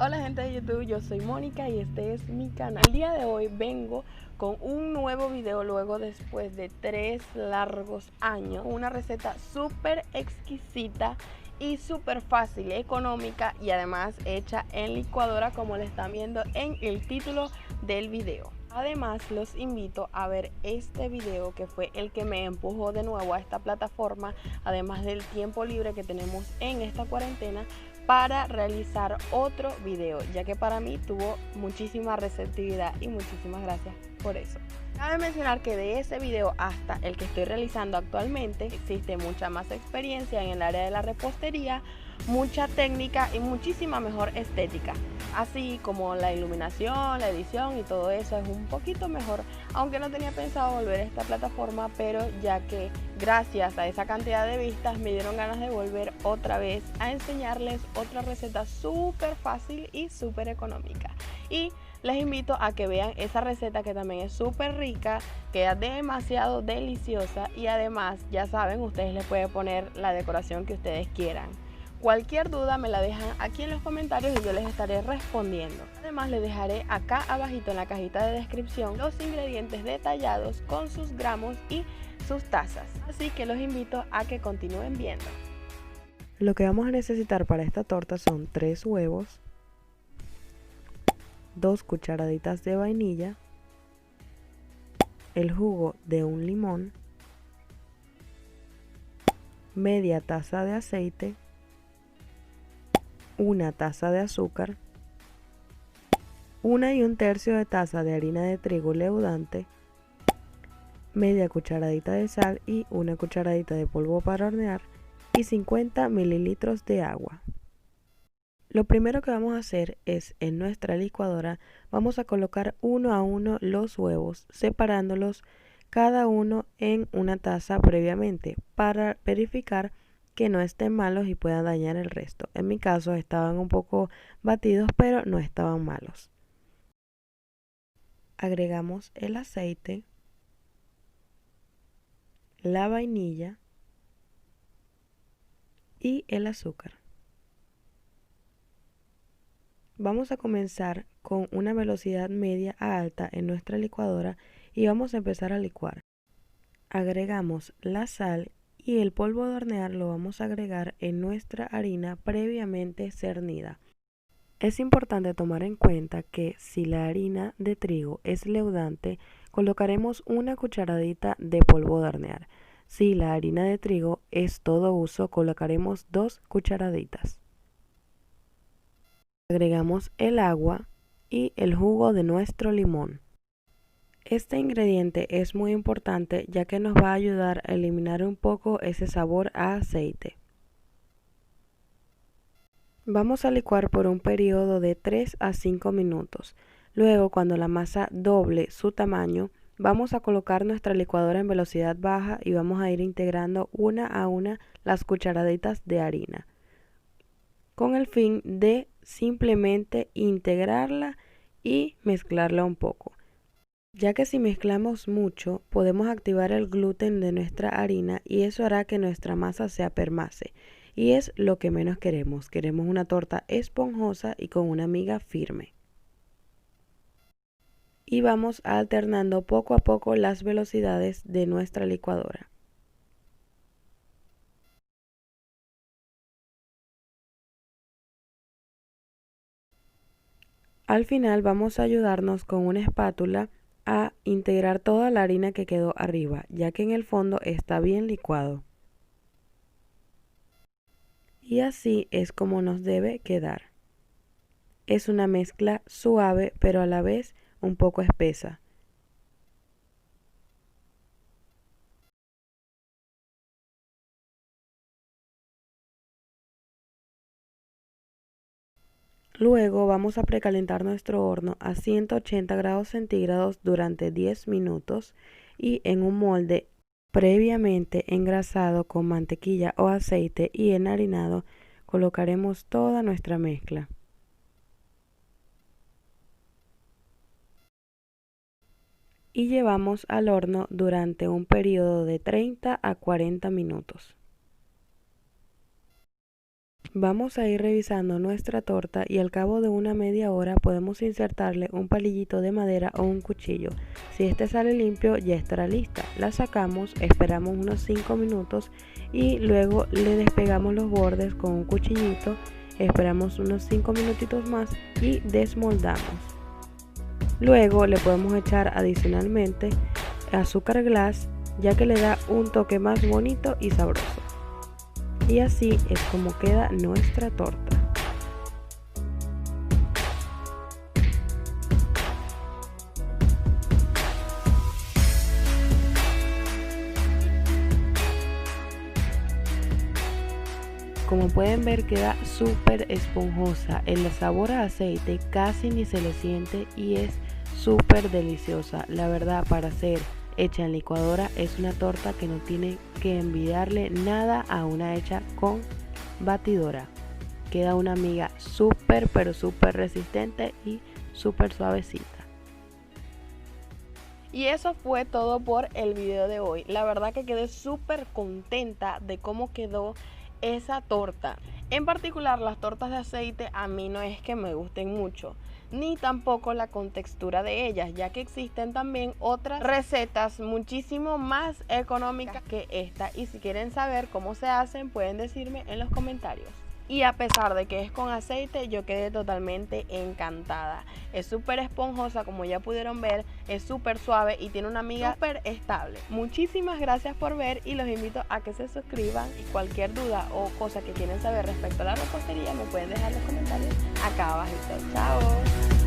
Hola gente de YouTube, yo soy Mónica y este es mi canal. El día de hoy vengo con un nuevo video luego después de 3 largos años. Una receta súper exquisita y súper fácil, económica y además hecha en licuadora como le están viendo en el título del video. Además los invito a ver este video que fue el que me empujó de nuevo a esta plataforma, además del tiempo libre que tenemos en esta cuarentena, para realizar otro video, ya que para mí tuvo muchísima receptividad y muchísimas gracias por eso. Cabe mencionar que de ese video hasta el que estoy realizando actualmente existe mucha más experiencia en el área de la repostería, mucha técnica y muchísima mejor estética, así como la iluminación, la edición y todo eso es un poquito mejor, aunque no tenía pensado volver a esta plataforma, pero ya que gracias a esa cantidad de vistas me dieron ganas de volver otra vez a enseñarles otra receta súper fácil y súper económica. Y les invito a que vean esa receta que también es súper rica, queda demasiado deliciosa y además ya saben, ustedes le pueden poner la decoración que ustedes quieran. Cualquier duda me la dejan aquí en los comentarios y yo les estaré respondiendo. Además les dejaré acá abajito en la cajita de descripción los ingredientes detallados con sus gramos y sus tazas. Así que los invito a que continúen viendo. Lo que vamos a necesitar para esta torta son 3 huevos, 2 cucharaditas de vainilla, el jugo de un limón, media taza de aceite, una taza de azúcar, 1 1/3 de taza de harina de trigo leudante, media cucharadita de sal y 1 cucharadita de polvo para hornear y 50 mililitros de agua. Lo primero que vamos a hacer es, en nuestra licuadora, vamos a colocar uno a uno los huevos, separándolos cada uno en una taza previamente para verificar que no estén malos y puedan dañar el resto. En mi caso estaban un poco batidos, pero no estaban malos. Agregamos el aceite, la vainilla y el azúcar. Vamos a comenzar con una velocidad media a alta en nuestra licuadora y vamos a empezar a licuar. Agregamos la sal y el polvo de hornear lo vamos a agregar en nuestra harina previamente cernida. Es importante tomar en cuenta que si la harina de trigo es leudante, colocaremos 1 cucharadita de polvo de hornear. Si la harina de trigo es todo uso, colocaremos 2 cucharaditas. Agregamos el agua y el jugo de nuestro limón. Este ingrediente es muy importante ya que nos va a ayudar a eliminar un poco ese sabor a aceite. Vamos a licuar por un periodo de 3 a 5 minutos. Luego, cuando la masa doble su tamaño, vamos a colocar nuestra licuadora en velocidad baja y vamos a ir integrando una a una las cucharaditas de harina, con el fin de simplemente integrarla y mezclarla un poco, ya que si mezclamos mucho podemos activar el gluten de nuestra harina y eso hará que nuestra masa se apermase y es lo que menos queremos. Queremos una torta esponjosa y con una miga firme. Y vamos alternando poco a poco las velocidades de nuestra licuadora. Al final vamos a ayudarnos con una espátula a integrar toda la harina que quedó arriba, ya que en el fondo está bien licuado. Y así es como nos debe quedar. Es una mezcla suave, pero a la vez un poco espesa. Luego vamos a precalentar nuestro horno a 180 grados centígrados durante 10 minutos y en un molde previamente engrasado con mantequilla o aceite y enharinado colocaremos toda nuestra mezcla. Y llevamos al horno durante un periodo de 30 a 40 minutos. Vamos a ir revisando nuestra torta y al cabo de una media hora podemos insertarle un palillito de madera o un cuchillo. Si este sale limpio, ya estará lista. La sacamos, esperamos unos 5 minutos y luego le despegamos los bordes con un cuchillito, esperamos unos 5 minutitos más y desmoldamos. Luego le podemos echar adicionalmente azúcar glass, ya que le da un toque más bonito y sabroso. Y así es como queda nuestra torta. Como pueden ver, queda súper esponjosa, el sabor a aceite casi ni se le siente y es súper deliciosa. La verdad, para ser hecha en licuadora es una torta que no tiene que envidiarle nada a una hecha con batidora. Queda una miga súper pero súper resistente y súper suavecita. Y eso fue todo por el video de hoy. La verdad que quedé súper contenta de cómo quedó esa torta. En particular, las tortas de aceite a mí no es que me gusten mucho, ni tampoco la contextura de ellas, ya que existen también otras recetas muchísimo más económicas que esta. Y si quieren saber cómo se hacen, pueden decirme en los comentarios. Y a pesar de que es con aceite, yo quedé totalmente encantada. Es súper esponjosa, como ya pudieron ver, es súper suave y tiene una miga súper estable. Muchísimas gracias por ver y los invito a que se suscriban. Y cualquier duda o cosa que quieren saber respecto a la repostería me pueden dejar en los comentarios acá abajo. Chao.